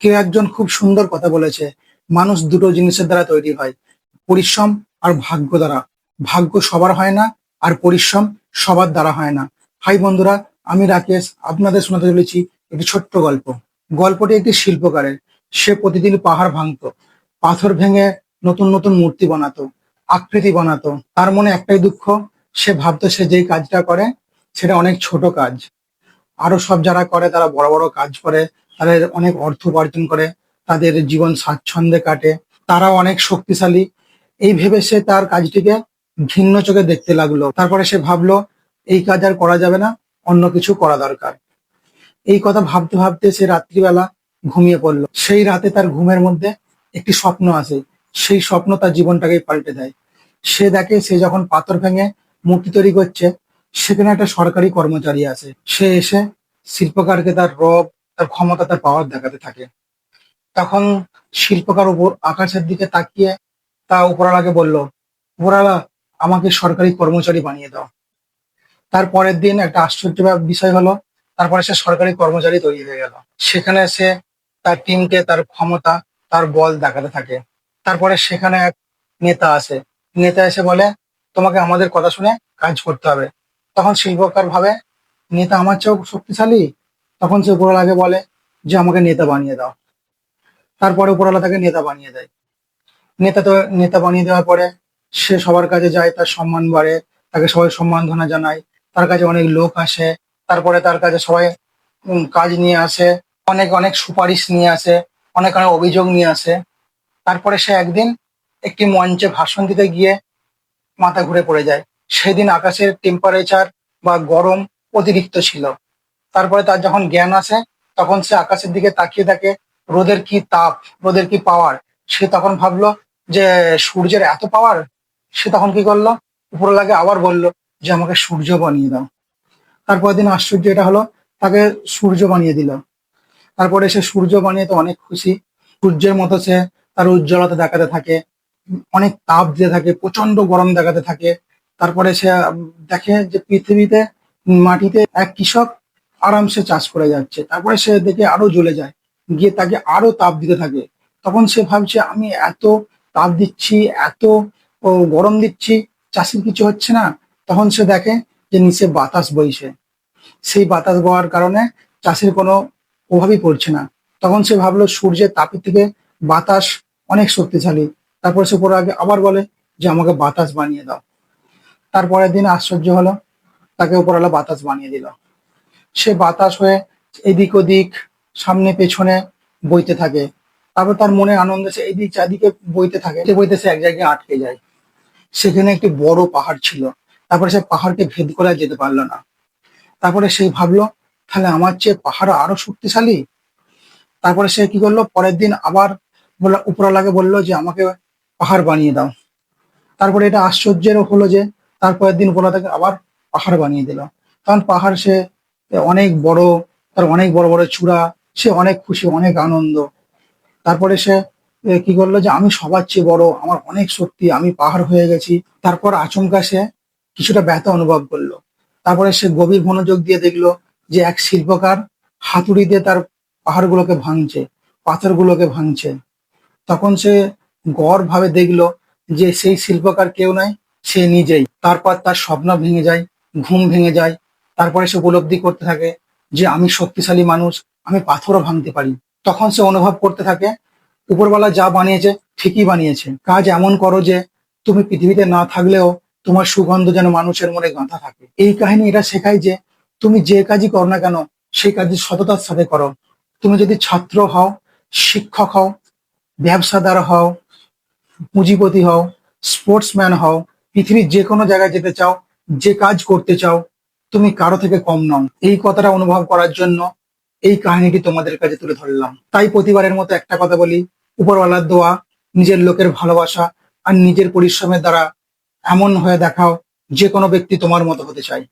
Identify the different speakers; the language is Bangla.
Speaker 1: কেউ একজন খুব সুন্দর কথা বলেছে, মানুষ দুটো জিনিসের দ্বারা তৈরি হয়, পরিশ্রম আর ভাগ্য দ্বারা। ভাগ্য সবার হয় না, আর পরিশ্রম সবার দ্বারা হয় না। হাই বন্ধুরা, আমি রাকেশ আপনাদের শোনাতে চলেছি একটি ছোট্ট গল্প। গল্পটি একটি শিল্পকারের। সে প্রতিদিন পাহাড় ভাঙতো, পাথর ভেঙে নতুন নতুন মূর্তি বানাতো, আকৃতি বানাতো। তার মনে একটাই দুঃখ, সে ভাবতো সে যেই কাজটা করে সেটা অনেক ছোট কাজ। আরো সব যারা করে তারা বড় বড় কাজ করে, তাদের অনেক অর্থ উপার্জন করে, তাদের জীবন স্বাচ্ছন্দ্যে কাটে, তারাও অনেক শক্তিশালী। এই ভেবে সে তার কাজটিকে ঘৃণ্য চোখে দেখতে লাগলো। তারপরে সে ভাবলো এই কাজ আর করা যাবে না, অন্য কিছু করা দরকার। এই কথা ভাবতে ভাবতে সে রাত্রিবেলা ঘুমিয়ে পড়লো। সেই রাতে তার ঘুমের মধ্যে একটি স্বপ্ন আসে। সেই স্বপ্ন তার জীবনটাকে পাল্টে দেয়। সে দেখে সে যখন পাথর ভেঙে মূর্তি তৈরি করছে, সেখানে একটা সরকারি কর্মচারী আছে। সে এসে শিল্পকারকে তার রব, তার ক্ষমতা, তার পাওয়ার দেখাতে থাকে। তখন শিল্পকার উপর আকাশের দিকে তাকিয়ে তা উপরওয়ালাকে বলল, উপরওয়ালা, আমাকে সরকারি কর্মচারী বানিয়ে দাও। তার পরের দিন একটা আশ্চর্য বিষয় হলো, তারপরে সে সরকারি কর্মচারী তৈরি হয়ে গেল। সেখানে সে তার টিমকে তার ক্ষমতা, তার বল দেখাতে থাকে। তারপরে সেখানে এক নেতা আসে। নেতা এসে বলে, তোমাকে আমাদের কথা শুনে কাজ করতে হবে। তখন শিল্পকার ভাবে, নেতা আমার চেয়েও শক্তিশালী। তখন সে উপরওয়ালাকে বলে যে আমাকে নেতা বানিয়ে দাও। তারপরে উপরওয়ালা তাকে নেতা বানিয়ে দেয়। নেতা বানিয়ে দেওয়ার পরে সে সবার কাছে যায়, তার সম্মান বাড়ে, তাকে সবাই সম্মানধনা জানায়, তার কাছে অনেক লোক আসে। তারপরে তার কাছে সবাই কাজ নিয়ে আসে, অনেক অনেক সুপারিশ নিয়ে আসে, অনেক অনেক অভিযোগ নিয়ে আসে। তারপরে সে একদিন একটি মঞ্চে ভাষণ দিতে গিয়ে মাথা ঘুরে পড়ে যায়। সেদিন আকাশের টেম্পারেচার বা গরম অতিরিক্ত ছিল। তারপরে তার যখন জ্ঞান আসে, তখন সে আকাশের দিকে তাকিয়ে থাকে, রোদের কি তাপ, রোদের কি পাওয়ার। সে তখন ভাবলো যে সূর্যের এত পাওয়ার। সে তখন কি করলো, উপরওয়ালাকে আবার বলল যে আমাকে সূর্য বানিয়ে দাও। তারপরের দিন আশ্চর্য এটা হলো, তাকে সূর্য বানিয়ে দিল। তারপরে সে সূর্য বানিয়ে তো অনেক খুশি। সূর্যের মতো সে তার উজ্জ্বলতা দেখাতে থাকে, অনেক তাপ দিতে থাকে, প্রচন্ড গরম দেখাতে থাকে। তারপরে সে দেখে যে পৃথিবীতে, মাটিতে এক কৃষক আরামসে চাষ করে যাচ্ছে। তারপরে সে দেখে আরো জ্বলে যায়, গিয়ে তাকে আরো তাপ দিতে থাকে। তখন সে ভাবছে আমি এত তাপ দিচ্ছি, এত গরম দিচ্ছি, চাষির কিছু হচ্ছে না। তখন সে দেখে যে নিচে বাতাস বইছে। সেই বাতাস বওয়ার কারণে চাষির কোনো প্রভাবই পড়ছে না। তখন সে ভাবলো সূর্যের তাপের থেকে বাতাস অনেক শক্তিশালী। তারপর সে পরে আগে আবার বলে যে আমাকে বাতাস বানিয়ে দাও। তারপরের দিন আশ্চর্য হলো, তাকে উপরওয়ালা বাতাস বানিয়ে দিল। সে বাতাস হয়ে এদিক ওদিক, সামনে পেছনে বইতে থাকে। তারপর তার মনে আনন্দে সে এদিক চারদিকে বইতে থাকে, বইতে বইতে সে এক জায়গায় আটকে যায়। সেখানে একটি বড় পাহাড় ছিল। তারপরে সে পাহাড়কে ভেদ করে আর যেতে পারলো না। তারপরে সে ভাবলো, তাহলে আমার চেয়ে পাহাড় আরো শক্তিশালী। তারপরে সে কি করলো, পরের দিন আবার উপরওয়ালাকে বললো যে আমাকে পাহাড় বানিয়ে দাও। তারপরে এটা আশ্চর্যের হলো যে তারপরের দিন উপরওয়ালা তাকে আবার পাহাড় বানিয়ে দিল। কারণ পাহাড় সে অনেক বড়, তার অনেক বড় বড় চূড়া, সে অনেক খুশি, অনেক আনন্দ। তারপরে সে কি করলো যে আমি সবার চেয়ে বড়, আমার অনেক শক্তি, আমি পাহাড় হয়ে গেছি। তারপর আচমকা সে কিছুটা ব্যথা অনুভব করলো। তারপরে সে গভীর মনোযোগ দিয়ে দেখলো যে এক শিল্পকার হাতুড়ি দিয়ে তার পাহাড়গুলোকে ভাঙছে, পাথরগুলোকে ভাঙছে। তখন সে গড় ভাবে দেখলো যে সেই শিল্পকার কেউ নয়, সে নিজেই। তারপর তার স্বপ্ন ভেঙে যায়, ঘুম ভেঙে যায়। তারপরে সে উপলব্ধি করতে থাকে যে আমি শক্তিশালী মানুষ, আমি পাথরও ভাঙতে পারি। তখন সে অনুভব করতে থাকে উপরওয়ালা যা বানিয়েছে ঠিকই বানিয়েছে। কাজ এমন করো যে তুমি পৃথিবীতে না থাকলেও তোমার সুগন্ধ যেন মানুষের মনে গাঁথা থাকে। এই কাহিনী এটা শেখায় যে তুমি যে কাজই করো না কেন, সেই কাজই সততার সাথে করো। তুমি যদি ছাত্র হও, শিক্ষক হও, ব্যবসাদার হও, পুঁজিপতি হও, স্পোর্টসম্যান হও, পৃথিবীর যে কোনো জায়গায় যেতে চাও, যে কাজ করতে চাও, তুমি কারো থেকে কম নও। এই কথাটা অনুভব করার জন্য এই কাহিনীটি তোমাদের কাছে তুলে ধরলাম। তাই প্রতিবারের মতো একটা কথা বলি, উপরওয়ালার দোয়া, নিজের লোকের ভালোবাসা আর নিজের পরিশ্রমের দ্বারা এমন হয়ে দেখাও যে কোনো ব্যক্তি তোমার মতো হতে চায়।